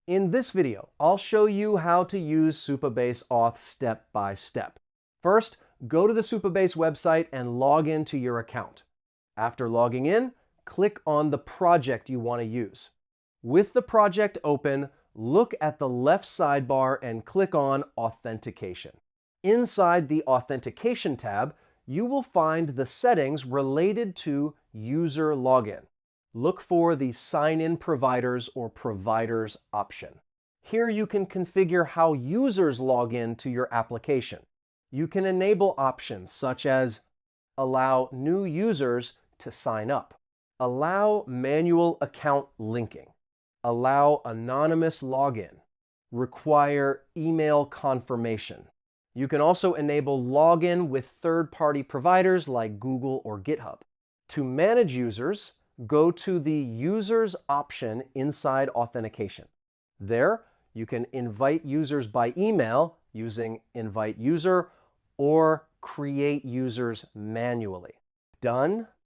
In this video, I'll show you how to use Supabase Auth step by step. First, go to the Supabase website and log into your account. After logging in, click on the project you want to use. With the project open, look at the left sidebar and click on Authentication. Inside the Authentication tab, you will find the settings related to user login. Look for the Sign in Providers or Providers option. Here you can configure how users log in to your application. You can enable options such as allow new users to sign up, allow manual account linking, allow anonymous login, require email confirmation. You can also enable login with third-party providers like Google or GitHub. To manage users, go to the Users option inside Authentication. There, you can invite users by email using Invite User or create users manually. Done.